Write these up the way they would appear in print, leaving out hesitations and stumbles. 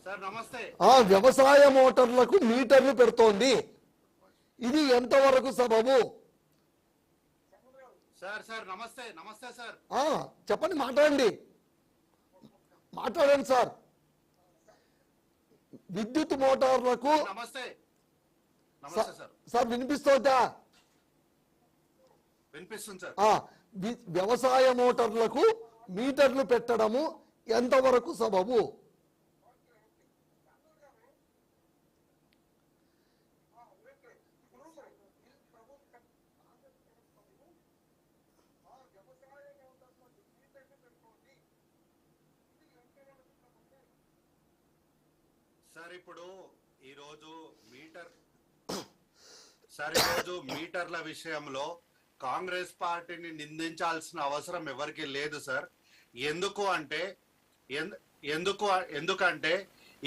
Sir నమస్తే. వ్యవసాయ మోటార్లకు మీటర్లు పెడుతోంది, ఇది ఎంతవరకు సబబు? సార్ సార్ నమస్తే. నమస్తే సార్. చెప్పండి, మాట్లాడండి సార్. విద్యుత్ మోటార్లకు నమస్తే. నమస్తే సార్. సార్ వినిపిస్తోందా? వినిపిస్తుంది సార్. వ్యవసాయ మోటార్లకు మీటర్లు పెట్టడము ఎంతవరకు సబబు? సార్ ఇప్పుడు ఈరోజు మీటర్ల విషయంలో కాంగ్రెస్ పార్టీని నిందించాల్సిన అవసరం ఎవరికి లేదు సార్. ఎందుకంటే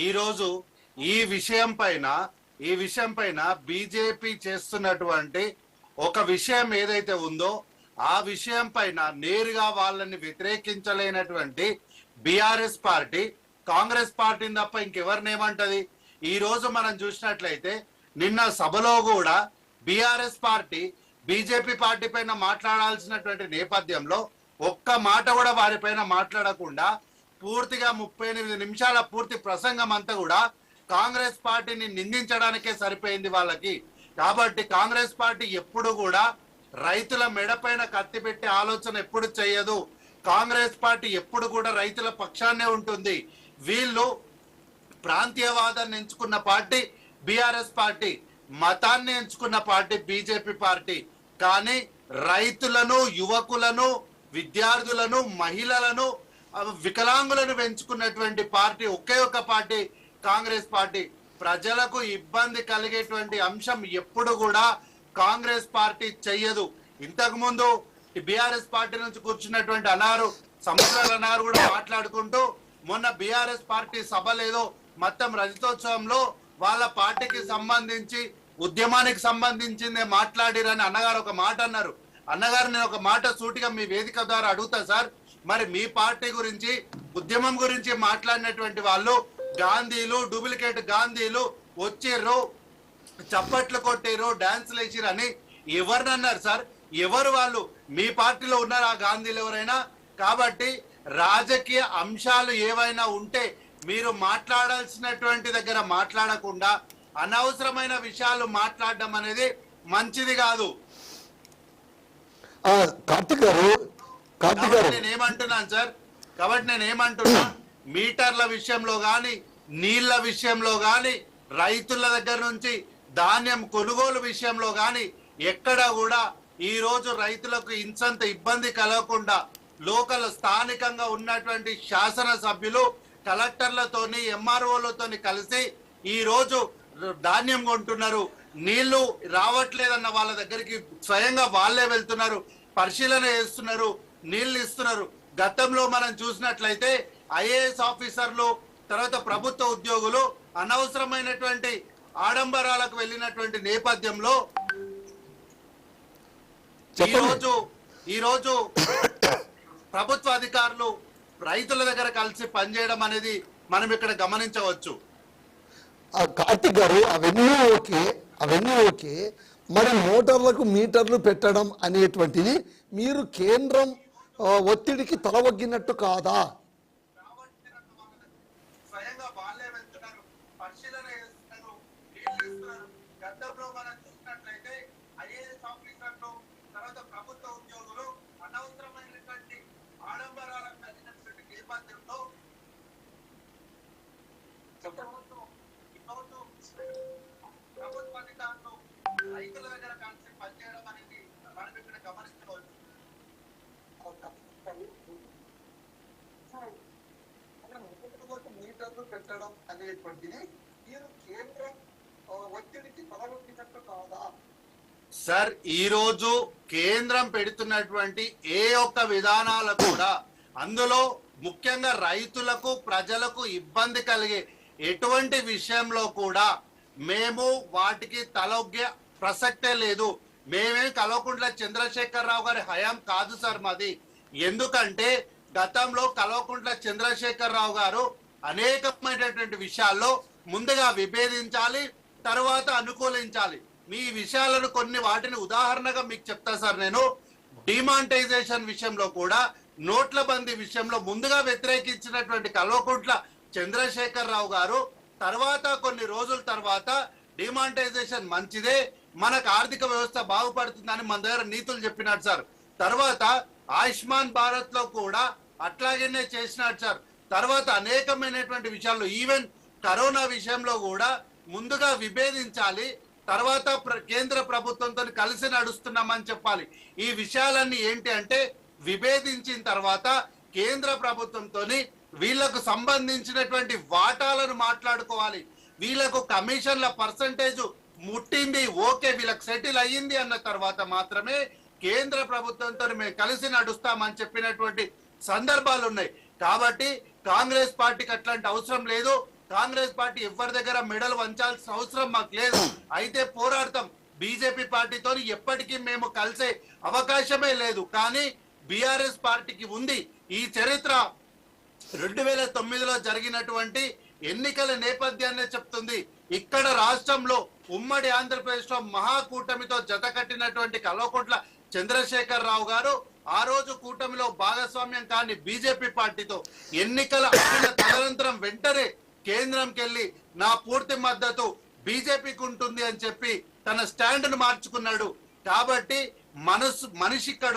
ఈరోజు ఈ విషయం పైన బీజేపీ చేస్తున్నటువంటి ఒక విషయం ఏదైతే ఉందో ఆ విషయం పైన నేరుగా వాళ్ళని వ్యతిరేకించలేనటువంటి బీఆర్ఎస్ పార్టీ కాంగ్రెస్ పార్టీని తప్ప ఇంకెవరిని ఏమంటది? ఈ రోజు మనం చూసినట్లయితే నిన్న సభలో కూడా బీఆర్ఎస్ పార్టీ బీజేపీ పార్టీ పైన మాట్లాడాల్సినటువంటి నేపథ్యంలో ఒక్క మాట కూడా వారిపైన మాట్లాడకుండా పూర్తిగా 38 నిమిషాల పూర్తి ప్రసంగం అంతా కూడా కాంగ్రెస్ పార్టీని నిందించడానికే సరిపోయింది వాళ్ళకి. కాబట్టి కాంగ్రెస్ పార్టీ ఎప్పుడు కూడా రైతుల మెడపైన కత్తి పెట్టే ఆలోచన ఎప్పుడు చేయదు. కాంగ్రెస్ పార్టీ ఎప్పుడు కూడా రైతుల పక్షాన్నే ఉంటుంది. వీళ్ళు ప్రాంతీయవాదాన్ని ఎంచుకున్న పార్టీ బీఆర్ఎస్ పార్టీ, మతాన్ని ఎంచుకున్న పార్టీ బీజేపీ పార్టీ. కానీ రైతులను, యువకులను, విద్యార్థులను, మహిళలను, వికలాంగులను పెంచుకున్నటువంటి పార్టీ ఒకే ఒక పార్టీ కాంగ్రెస్ పార్టీ. ప్రజలకు ఇబ్బంది కలిగేటువంటి అంశం ఎప్పుడు కూడా కాంగ్రెస్ పార్టీ చెయ్యదు. ఇంతకు ముందు బీఆర్ఎస్ పార్టీ నుంచి కూర్చున్నటువంటి సంవత్సరాలు అన్నారు కూడా మాట్లాడుకుంటూ మొన్న బీఆర్ఎస్ పార్టీ సభ లేదో మొత్తం రజతోత్సవంలో వాళ్ళ పార్టీకి సంబంధించి ఉద్యమానికి సంబంధించిందే మాట్లాడిరని అన్నగారు ఒక మాట అన్నారు. అన్నగారు నేను ఒక మాట సూటిగా మీ వేదిక ద్వారా అడుగుతా సార్. మరి మీ పార్టీ గురించి, ఉద్యమం గురించి మాట్లాడినటువంటి వాళ్ళు గాంధీలు, డూప్లికేట్ గాంధీలు వచ్చిర్రు, చప్పట్లు కొట్టిర్రు, డాన్సులు వేసిర్రు అని ఎవరిని అన్నారు సార్? ఎవరు వాళ్ళు? మీ పార్టీలో ఉన్నారు ఆ గాంధీలు ఎవరైనా? కాబట్టి రాజకీయ అంశాలు ఏవైనా ఉంటే మీరు మాట్లాడాల్సినటువంటి దగ్గర మాట్లాడకుండా అనవసరమైన విషయాలు మాట్లాడడం అనేది మంచిది కాదు. నేనేమంటున్నాను సార్, కాబట్టి నేనేమంటున్నా, మీటర్ల విషయంలో గాని, నీళ్ల విషయంలో గాని, రైతుల దగ్గర నుంచి ధాన్యం కొనుగోలు విషయంలో గాని ఎక్కడ కూడా ఈ రోజు రైతులకు ఇంతంత ఇబ్బంది కలగకుండా లోకల్ స్థానికంగా ఉన్నటువంటి శాసనసభ్యులు కలెక్టర్లతోని, ఎంఆర్ఓలతోని కలిసి ఈ రోజు ధాన్యం కొంటున్నారు. నీళ్లు రావట్లేదన్న వాళ్ళ దగ్గరికి స్వయంగా వాళ్ళే వెళ్తున్నారు, పరిశీలన చేస్తున్నారు, నీళ్లు ఇస్తున్నారు. గతంలో మనం చూసినట్లయితే ఐఏఎస్ ఆఫీసర్లు, తర్వాత ప్రభుత్వ ఉద్యోగులు అనవసరమైనటువంటి ఆడంబరాలకు వెళ్ళినటువంటి నేపథ్యంలో ఈరోజు ప్రభుత్వ అధికారులు రైతుల దగ్గర కలిసి పనిచేయడం అనేది మనం ఇక్కడ గమనించవచ్చు. కార్తిక్ గారు, అవన్నీ ఓకే. మరి మోటార్లకు మీటర్లు పెట్టడం అనేటువంటిది మీరు కేంద్రం ఒత్తిడికి తలవగ్గినట్టు కాదా? రైతుల దగ్గర కలిసి పనిచేయడం అనేది మనం ఇక్కడ గమనించవచ్చు. మీటర్లు పెట్టడం అనేటువంటిది మీరు కేంద్రం ఒత్తిడికి తలవొగ్గినట్టు కాదా? సార్, ఈ రోజు కేంద్రం పెడుతున్నటువంటి ఏ ఒక్క విధానాలు కూడా అందులో ముఖ్యంగా రైతులకు, ప్రజలకు ఇబ్బంది కలిగే ఎటువంటి విషయంలో కూడా మేము వాటికి తలొగ్గే ప్రసక్తే లేదు. మేమేం కల్వకుంట్ల చంద్రశేఖరరావు గారి హయాం కాదు సార్ మాది. ఎందుకంటే గతంలో కల్వకుంట్ల చంద్రశేఖరరావు గారు అనేకమైనటువంటి విషయాల్లో ముందుగా విభేదించాలి, తర్వాత అనుకూలించాలి. మీ విషయాలను కొన్ని వాటిని ఉదాహరణగా మీకు చెప్తా సార్. నేను డిమానిటైజేషన్ విషయంలో కూడా, నోట్ల బందీ విషయంలో ముందుగా వ్యతిరేకించినటువంటి కల్వకుంట్ల చంద్రశేఖర్ రావు గారు తర్వాత కొన్ని రోజుల తర్వాత డిమానిటైజేషన్ మంచిదే, మనకు ఆర్థిక వ్యవస్థ బాగుపడుతుందని మన దగ్గర నీతులు చెప్పినాడు సార్. తర్వాత ఆయుష్మాన్ భారత్ లో కూడా అట్లాగనే చేసినాడు సార్. తర్వాత అనేకమైనటువంటి విషయాల్లో, ఈవెన్ కరోనా విషయంలో కూడా ముందుగా విభేదించాలి, తర్వాత కేంద్ర ప్రభుత్వంతో కలిసి నడుస్తున్నామని చెప్పాలి. ఈ విషయాలన్నీ ఏంటి అంటే విభేదించిన తర్వాత కేంద్ర ప్రభుత్వంతో వీళ్లకు సంబంధించినటువంటి వాటాలను మాట్లాడుకోవాలి. వీళ్లకు కమిషన్ల పర్సంటేజ్ ముట్టింది, ఓకే, వీళ్ళకి సెటిల్ అయ్యింది అన్న తర్వాత మాత్రమే కేంద్ర ప్రభుత్వంతో మేము కలిసి నడుస్తామని చెప్పినటువంటి సందర్భాలు ఉన్నాయి. కాబట్టి కాంగ్రెస్ పార్టీకి అట్లాంటి అవసరం లేదు. కాంగ్రెస్ పార్టీ ఎవరి దగ్గర మెడలు వంచాల్సిన అవసరం మాకు లేదు. అయితే పోరాడతాం. బీజేపీ పార్టీతో ఎప్పటికీ మేము కలిసే అవకాశమే లేదు. కానీ బీఆర్ఎస్ పార్టీకి ఉంది. ఈ చరిత్ర 2009లో జరిగినటువంటి ఎన్నికల నేపథ్యాన్ని చెప్తుంది. ఇక్కడ రాష్ట్రంలో ఉమ్మడి ఆంధ్రప్రదేశ్ లో మహాకూటమితో జత కట్టినటువంటి కల్వకుంట్ల చంద్రశేఖర్ రావు గారు ఆ రోజు కూటమిలో భాగస్వామ్యం కాని బీజేపీ పార్టీతో ఎన్నికల తదనంతరం వెంటనే కేంద్రంకి వెళ్ళి నా పూర్తి మద్దతు బీజేపీకి ఉంటుంది అని చెప్పి తన స్టాండ్ ను మార్చుకున్నాడు. కాబట్టి మనిషి ఇక్కడ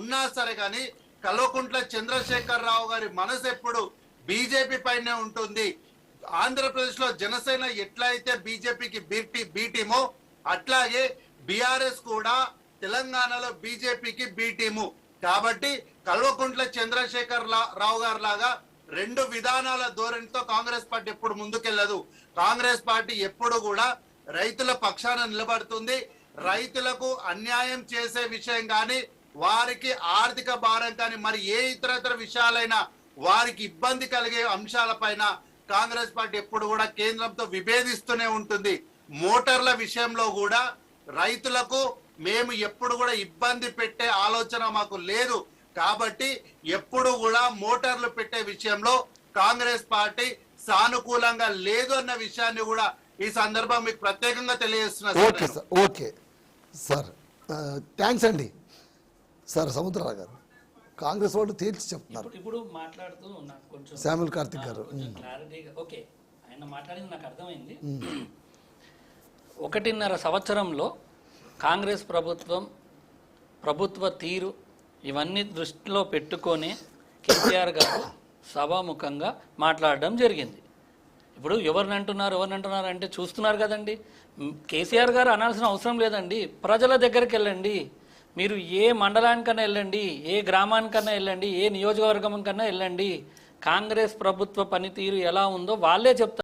ఉన్నా సరే కానీ కల్వకుంట్ల చంద్రశేఖర్ రావు గారి మనసు ఎప్పుడు బీజేపీ పైనే ఉంటుంది. ఆంధ్రప్రదేశ్ లో జనసేన ఎట్లయితే బీజేపీకి బి టీమో అట్లాగే బీఆర్ఎస్ కూడా తెలంగాణలో బీజేపీకి బి టీము. కాబట్టి కల్వకుంట్ల చంద్రశేఖర్ రావు గారు లాగా రెండు విధానాల ధోరణితో కాంగ్రెస్ పార్టీ ఎప్పుడు ముందుకెళ్లదు. కాంగ్రెస్ పార్టీ ఎప్పుడు కూడా రైతుల పక్షాన నిలబడుతుంది. రైతులకు అన్యాయం చేసే విషయం కానీ, వారికి ఆర్థిక భారం కానీ, మరి ఏ ఇతర విషయాలైనా వారికి ఇబ్బంది కలిగే అంశాలపైన కాంగ్రెస్ పార్టీ ఎప్పుడు కూడా కేంద్రంతో విభేదిస్తూనే ఉంటుంది. మోటార్ల విషయంలో కూడా రైతులకు మేము ఎప్పుడు కూడా ఇబ్బంది పెట్టే ఆలోచన మాకు లేదు. కాబట్టి ఎప్పుడు కూడా మోటార్లు పెట్టే విషయంలో కాంగ్రెస్ పార్టీ సానుకూలంగా లేదు అన్న విషయాన్ని కూడా ఈ సందర్భం మీకు ప్రత్యేకంగా తెలియజేస్తున్నారు. Okay sir, okay sir, thanks అండి. సార్ సముద్రరావు గారు, కాంగ్రెస్ వాళ్ళు తేల్చి చెప్తున్నారు. ఇప్పుడు మాట్లాడుతూ నాకు కొంచెం శామ్యూల్ కార్తిక్ గారు క్లారిటీగా, ఓకే, ఆయన మాట్లాడింది నాకు అర్థమైంది. 1.5 సంవత్సరంలో కాంగ్రెస్ ప్రభుత్వ తీరు ఇవన్నీ దృష్టిలో పెట్టుకొని కేసీఆర్ గారు సభాముఖంగా మాట్లాడడం జరిగింది. ఇప్పుడు ఎవరిని అంటున్నారు అంటే చూస్తున్నారు కదండి. కేసీఆర్ గారు అనాల్సిన అవసరం లేదండి. ప్రజల దగ్గరికి వెళ్ళండి, మీరు ఏ మండలానికన్నా వెళ్ళండి, ఏ గ్రామానికన్నా వెళ్ళండి, ఏ నియోజకవర్గం కన్నా వెళ్ళండి, కాంగ్రెస్ ప్రభుత్వ పనితీరు ఎలా ఉందో వాళ్ళే చెప్తారు.